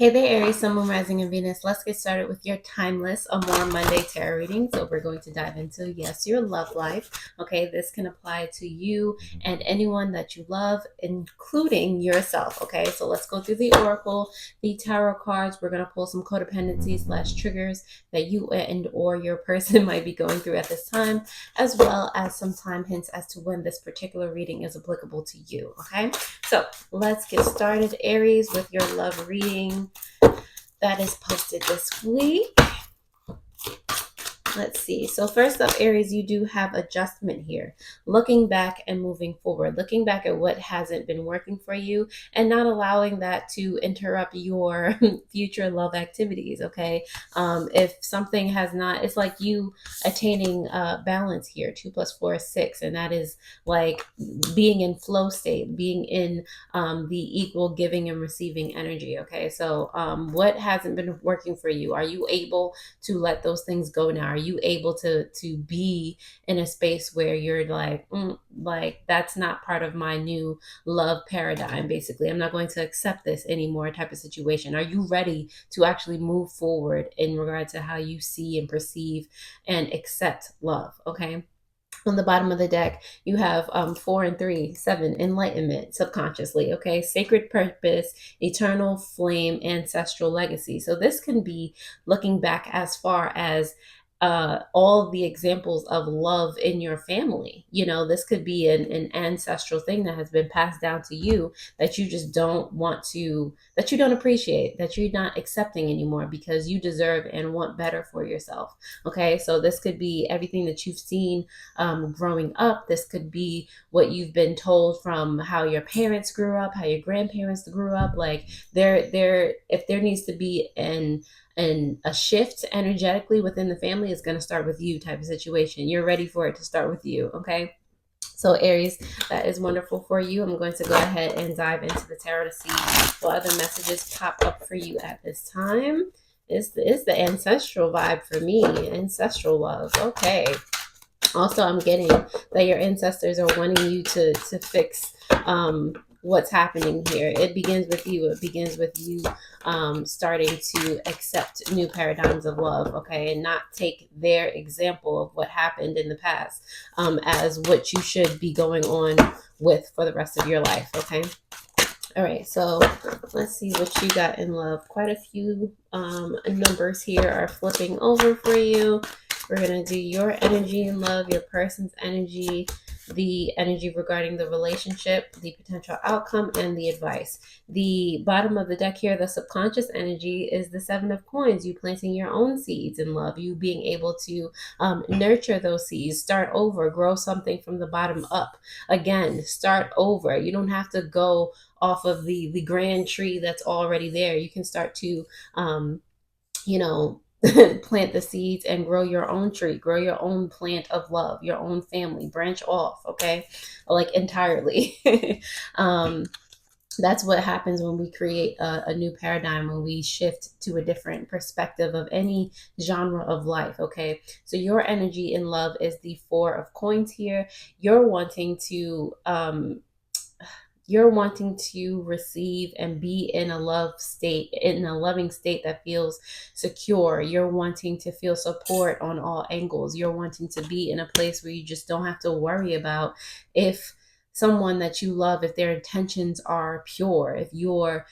Hey there, Aries, Sun, Moon, Rising, and Venus. Let's get started with your timeless Amor Monday tarot reading. So we're going to dive into, yes, your love life. Okay, this can apply to you and anyone that you love, including yourself. Okay, so let's go through the oracle, the tarot cards. We're going to pull some codependencies slash triggers that you and or your person might be going through at this time, as well as some time hints as to when this particular reading is applicable to you. Okay, so let's get started, Aries, with your love reading that is posted this week. Let's see. So first up, Aries, you do have adjustment here. Looking back and moving forward. Looking back at what hasn't been working for you and not allowing that to interrupt your future love activities, okay? If something has not, it's like you attaining balance here. 2 plus 4 is 6. And that is like being in flow state, being in the equal giving and receiving energy, okay? So what hasn't been working for you? Are you able to let those things go now? Are you able to be in a space where you're like that's not part of my new love paradigm? Basically, I'm not going to accept this anymore type of situation. Are you ready to actually move forward in regard to how you see and perceive and accept love? Okay. On the bottom of the deck, you have 4 and 3, 7, enlightenment, subconsciously, okay? Sacred purpose, eternal flame, ancestral legacy. So this can be looking back as far as all the examples of love in your family. You know, this could be an ancestral thing that has been passed down to you that you just don't want to, that you don't appreciate, that you're not accepting anymore because you deserve and want better for yourself. Okay, so this could be everything that you've seen growing up. This could be what you've been told from how your parents grew up, how your grandparents grew up. Like if there needs to be and a shift energetically within the family, is going to start with you type of situation. You're ready for it to start with you. Okay. So Aries, that is wonderful for you. I'm going to go ahead and dive into the tarot to see what other messages pop up for you at this time. It's the ancestral vibe for me. Ancestral love. Okay. Also, I'm getting that your ancestors are wanting you to fix what's happening here. It begins with you. It begins with you starting to accept new paradigms of love, okay, and not take their example of what happened in the past as what you should be going on with for the rest of your life, okay? All right, so let's see what you got in love. Quite a few numbers here are flipping over for you. We're going to do your energy in love, your person's energy, the energy regarding the relationship, the potential outcome, and the advice. The bottom of the deck here, the subconscious energy, is the 7 of coins, you planting your own seeds in love, you being able to nurture those seeds, start over, grow something from the bottom up. Again, start over. You don't have to go off of the grand tree that's already there. You can start to you know plant the seeds and grow your own tree, grow your own plant of love, your own family, branch off, okay, like entirely. um that's what happens when we create a new paradigm, when we shift to a different perspective of any genre of life, okay? So your energy in love is the 4 of coins here. You're wanting to receive and be in a love state, in a loving state that feels secure. You're wanting to feel support on all angles. You're wanting to be in a place where you just don't have to worry about if someone that you love, if their intentions are pure, if your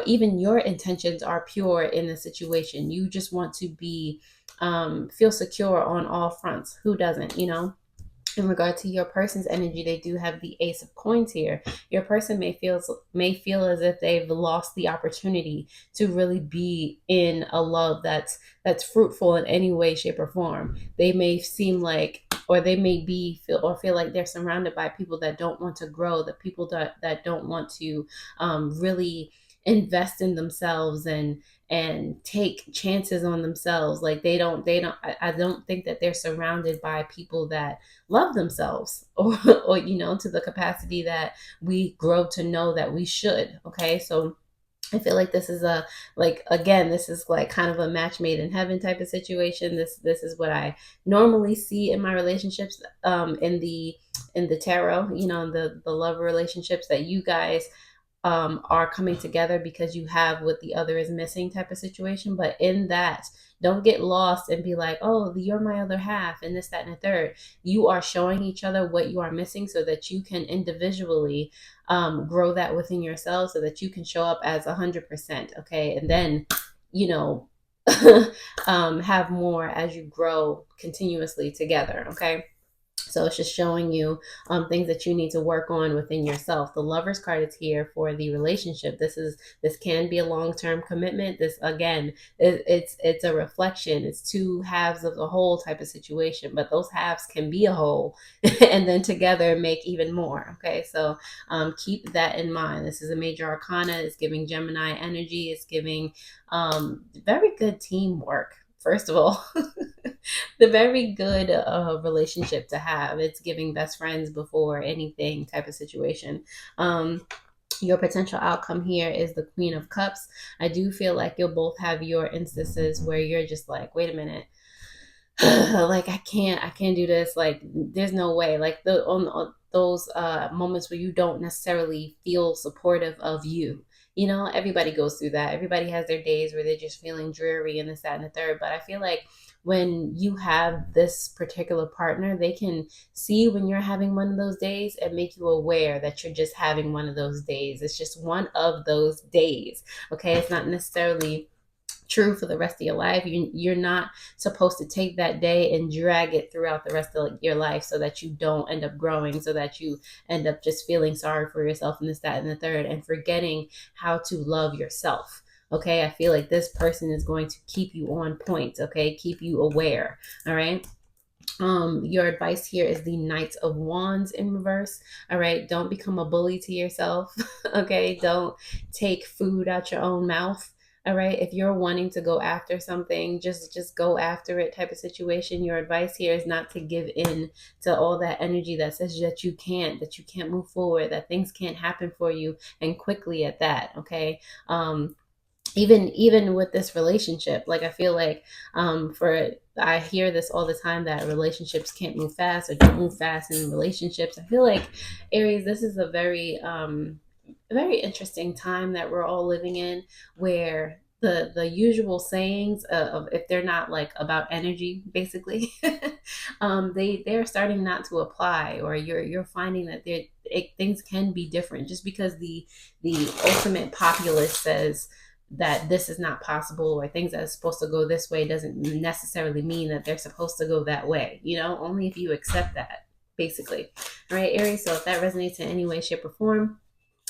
even your intentions are pure in the situation. You just want to be feel secure on all fronts. Who doesn't, you know? In regard to your person's energy, they do have the ace of coins here. Your person may feel as if they've lost the opportunity to really be in a love that's fruitful in any way, shape, or form. They may seem like, or they may feel like they're surrounded by people that don't want to grow, the people that don't want to really invest in themselves and take chances on themselves. Like I don't think that they're surrounded by people that love themselves or to the capacity that we grow to know that we should. Okay, so I feel like this is this is like kind of a match made in heaven type of situation. This is what I normally see in my relationships, in the tarot, the love relationships that you guys are coming together because you have what the other is missing type of situation. But in that, don't get lost and be like, oh, you're my other half and this, that, and the third. You are showing each other what you are missing so that you can individually grow that within yourself so that you can show up as 100%. Okay. And then, you know, have more as you grow continuously together. Okay. So it's just showing you things that you need to work on within yourself. The Lover's card is here for the relationship. This can be a long-term commitment. This again, it's a reflection. It's two halves of the whole type of situation, but those halves can be a whole, and then together make even more. Okay, so keep that in mind. This is a major arcana. It's giving Gemini energy. It's giving very good teamwork. First of all, the very good relationship to have. It's giving best friends before anything type of situation. Your potential outcome here is the Queen of Cups. I do feel like you'll both have your instances where you're just like, wait a minute, like I can't do this. Like there's no way. Like the on those moments where you don't necessarily feel supportive of you. You know, everybody goes through that. Everybody has their days where they're just feeling dreary and this, that, and the third. But I feel like when you have this particular partner, they can see when you're having one of those days and make you aware that you're just having one of those days. It's just one of those days. Okay. It's not necessarily true for the rest of your life. You're not supposed to take that day and drag it throughout the rest of your life so that you don't end up growing, so that you end up just feeling sorry for yourself and this, that, and the third, and forgetting how to love yourself. Okay, I feel like this person is going to keep you on point. Okay, keep you aware. All right. Your advice here is the Knight of Wands in reverse. All right, don't become a bully to yourself. Okay, don't take food out your own mouth. All right, if you're wanting to go after something, just go after it type of situation. Your advice here is not to give in to all that energy that says that you can't move forward, that things can't happen for you and quickly at that. Okay. Even with this relationship, like I feel like for I hear this all the time that relationships can't move fast or don't move fast in relationships. I feel like Aries, this is a very interesting time that we're all living in, where the usual sayings of if they're not like about energy basically, they're starting not to apply, or you're finding that things can be different just because the ultimate populace says that this is not possible, or things that are supposed to go this way doesn't necessarily mean that they're supposed to go that way. You know, only if you accept that, basically. All right, Aries. So if that resonates in any way, shape, or form,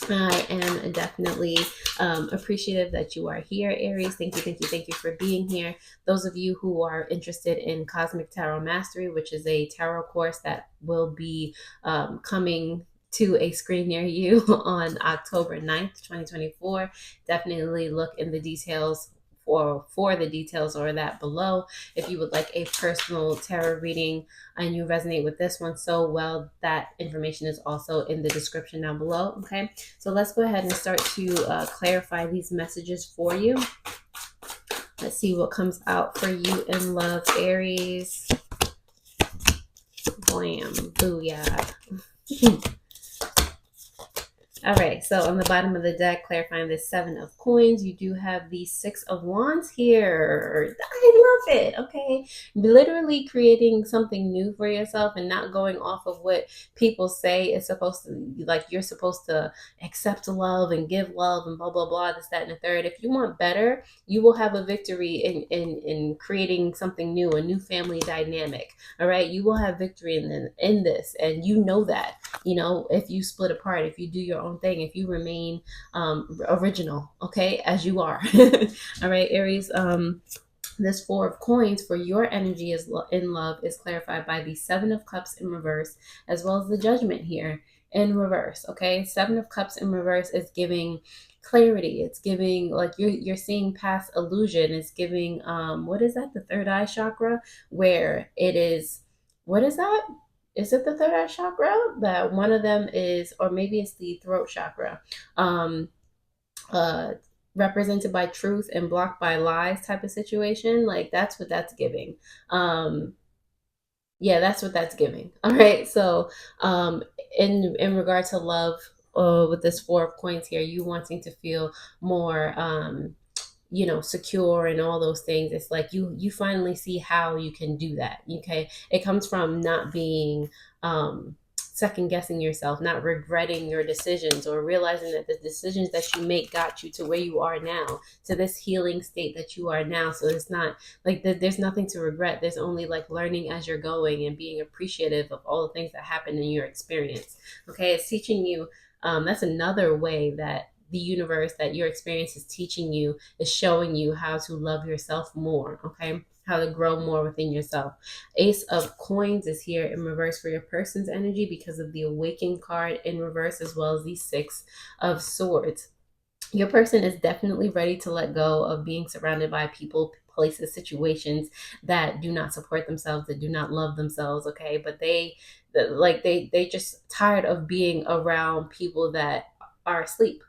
I am definitely appreciative that you are here, Aries. Thank you, thank you, thank you for being here. Those of you who are interested in Cosmic Tarot Mastery, which is a tarot course that will be coming to a screen near you on October 9th, 2024, definitely look in the details for the details or that below. If you would like a personal tarot reading and you resonate with this one so well, that information is also in the description down below. Okay, so let's go ahead and start to clarify these messages for you. Let's see what comes out for you in love, Aries. Blam, booyah. All right, so on the bottom of the deck, clarifying the 7 of coins, you do have the 6 of wands here. I love it, okay? Literally creating something new for yourself and not going off of what people say is supposed to, like you're supposed to accept love and give love and blah, blah, blah, this, that, and the third. If you want better, you will have a victory in creating something new, a new family dynamic, all right? You will have victory in this, and you know that. You know, if you split apart, if you do your own thing, if you remain original, okay, as you are. All right, Aries. This 4 of coins for your energy is in love is clarified by the 7 of cups in reverse, as well as the judgment here in reverse. Okay, 7 of cups in reverse is giving clarity. It's giving, like, you're seeing past illusion. It's giving what is that, the third eye chakra, where it is, what is that, is it the third eye chakra? That one of them is, or maybe it's the throat chakra, uh represented by truth and blocked by lies type of situation. Like that's what that's giving. Yeah, that's what that's giving. All right, so in regard to love, with this Four of Coins here, you wanting to feel more secure and all those things. It's like you finally see how you can do that. Okay, it comes from not being second guessing yourself, not regretting your decisions, or realizing that the decisions that you make got you to where you are now, to this healing state that you are now. So it's not like there's nothing to regret. There's only like learning as you're going and being appreciative of all the things that happen in your experience. Okay, it's teaching you. That's another way that the universe, that your experience is teaching you, is showing you how to love yourself more. Okay, how to grow more within yourself. Ace of Coins is here in reverse for your person's energy because of the Awakened card in reverse, as well as the Six of Swords. Your person is definitely ready to let go of being surrounded by people, places, situations that do not support themselves, that do not love themselves. Okay, but they just tired of being around people that are asleep.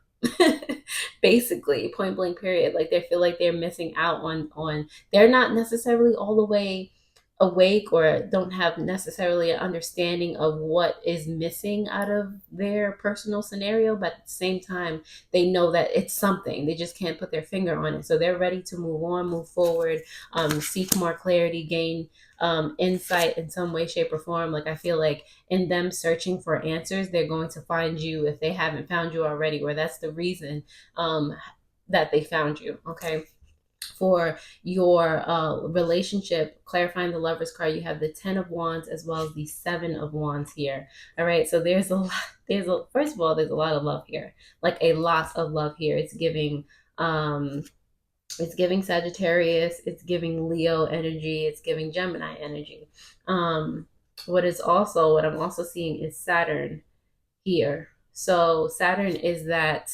Basically, point blank period. Like they feel like they're missing out on they're not necessarily all the way awake, or don't have necessarily an understanding of what is missing out of their personal scenario, but at the same time they know that it's something, they just can't put their finger on it. So they're ready to move on, move forward, seek more clarity, gain insight in some way, shape, or form. Like I feel like in them searching for answers, they're going to find you if they haven't found you already, or that's the reason that they found you. Okay, for your relationship, clarifying the Lovers card, you have the Ten of Wands as well as the Seven of Wands here. All right, so there's a lot. First of all, there's a lot of love here, like a lot of love here. It's giving Sagittarius, it's giving Leo energy, it's giving Gemini energy. What I'm also seeing is Saturn here. So Saturn is that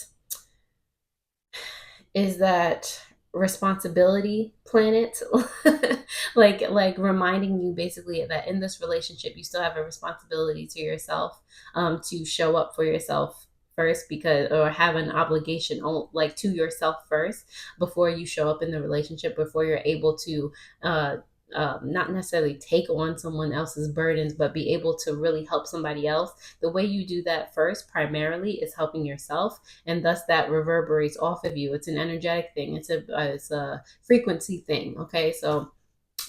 responsibility planet. like reminding you basically that in this relationship you still have a responsibility to yourself, to show up for yourself first, because, or have an obligation like to yourself first before you show up in the relationship, before you're able to not necessarily take on someone else's burdens, but be able to really help somebody else. The way you do that first primarily is helping yourself, and thus that reverberates off of you. It's an energetic thing. It's a frequency thing. Okay, so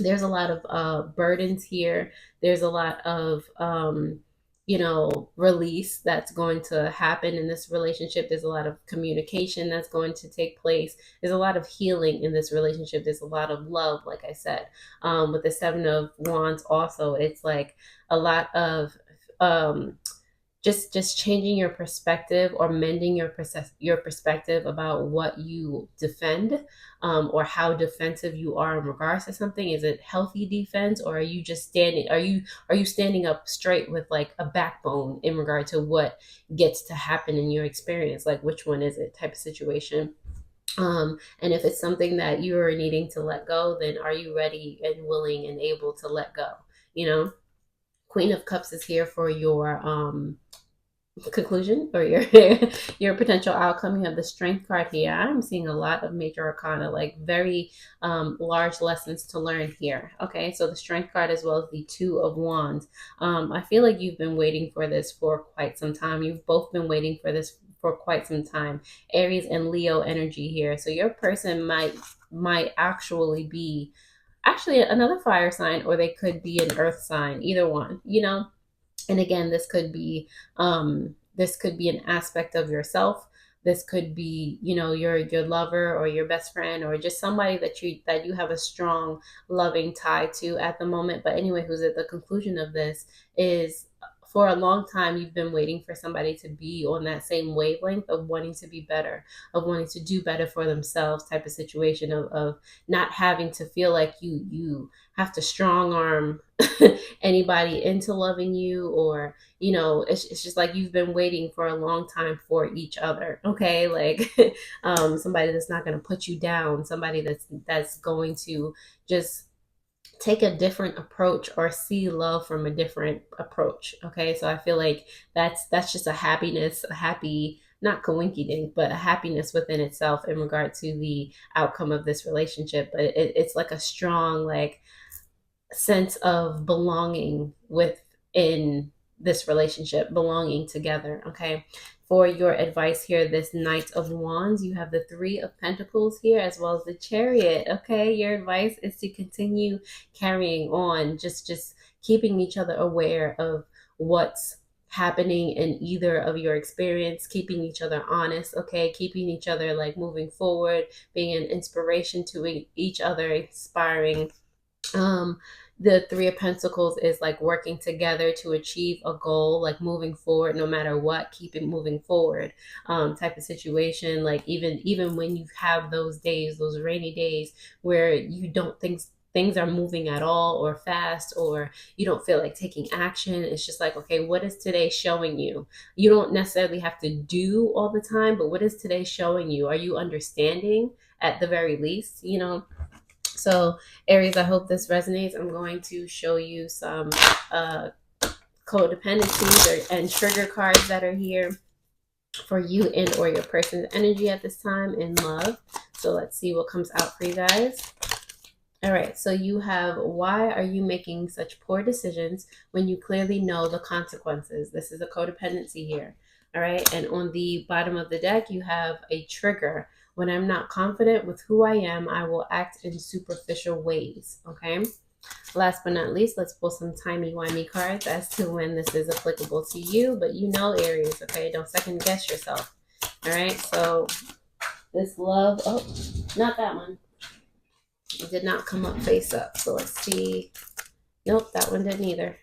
there's a lot of burdens here. There's a lot of release that's going to happen in this relationship. There's a lot of communication that's going to take place. There's a lot of healing in this relationship. There's a lot of love, like I said. With the Seven of Wands also, it's like a lot of just changing your perspective, or mending your perspective about what you defend, or how defensive you are in regards to something. Is it healthy defense, or are you just standing are you standing up straight with like a backbone in regard to what gets to happen in your experience? Like which one is it, type of situation. And if it's something that you're needing to let go, then are you ready and willing and able to let go? you know Queen of Cups is here for your conclusion, or your your potential outcome. You have the Strength card here. I'm seeing a lot of major arcana, like very large lessons to learn here. Okay, so the Strength card as well as the Two of Wands. I feel like you've been waiting for this for quite some time. You've both been waiting for this for quite some time. Aries and Leo energy here. So your person might actually another fire sign, or they could be an earth sign, either one. And again, this could be an aspect of yourself. This could be, your lover, or your best friend, or just somebody that you have a strong loving tie to at the moment. But anyway, who's at the conclusion of this is, for a long time you've been waiting for somebody to be on that same wavelength of wanting to be better, of wanting to do better for themselves, type of situation, of not having to feel like you have to strong arm anybody into loving you, or it's just like you've been waiting for a long time for each other. Okay, like somebody that's not going to put you down, somebody that's going to just take a different approach, or see love from a different approach. Okay, so I feel like that's just a happiness, a happy, not coinky dink, but a happiness within itself in regard to the outcome of this relationship. But it's like a strong, like, sense of belonging within this relationship, belonging together. Okay, for your advice here, this Knight of Wands. You have the Three of Pentacles here, as well as the Chariot. Okay, your advice is to continue carrying on, just keeping each other aware of what's happening in either of your experience, keeping each other honest, okay, keeping each other like moving forward, being an inspiration to each other, inspiring. um the Three of Pentacles is like working together to achieve a goal, like moving forward no matter what, keep it moving forward, type of situation. Like even when you have those days, those rainy days where you don't think things are moving at all or fast, or you don't feel like taking action, it's just like, okay, what is today showing you? You don't necessarily have to do all the time, but what is today showing you? Are you understanding at the very least, you know? So, Aries, I hope this resonates. I'm going to show you some uh, codependencies and trigger cards that are here for you and or your person's energy at this time in love. So let's see what comes out for you guys. All right, so you have, why are you making such poor decisions when you clearly know the consequences? This is a codependency here. All right, and on the bottom of the deck, you have a trigger. When I'm not confident with who I am, I will act in superficial ways. Okay, last but not least, let's pull some timey-wimey cards as to when this is applicable to you. But you know, Aries, okay, don't second guess yourself. All right, so this love, oh, not that one. It did not come up face up. So let's see. Nope, that one didn't either.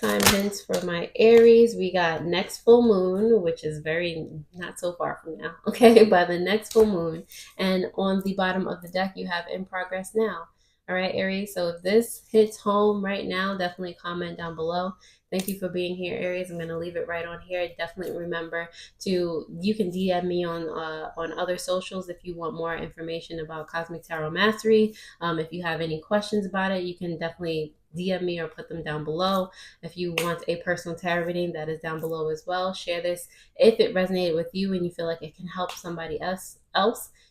Time hints for my Aries. We got next full moon, which is very not so far from now. Okay, by the next full moon. And on the bottom of the deck, you have in progress now. All right, Aries. So if this hits home right now, definitely comment down below. Thank you for being here, Aries. I'm going to leave it right on here. Definitely remember to, you can DM me on other socials if you want more information about Cosmic Tarot Mastery. If you have any questions about it, you can definitely DM me or put them down below. If you want a personal tarot reading, that is down below as well. Share this if it resonated with you and you feel like it can help somebody else.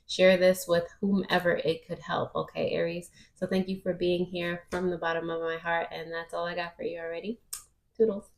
Share this with whomever it could help. Okay, Aries. So thank you for being here from the bottom of my heart. And that's all I got for you already. Toodles.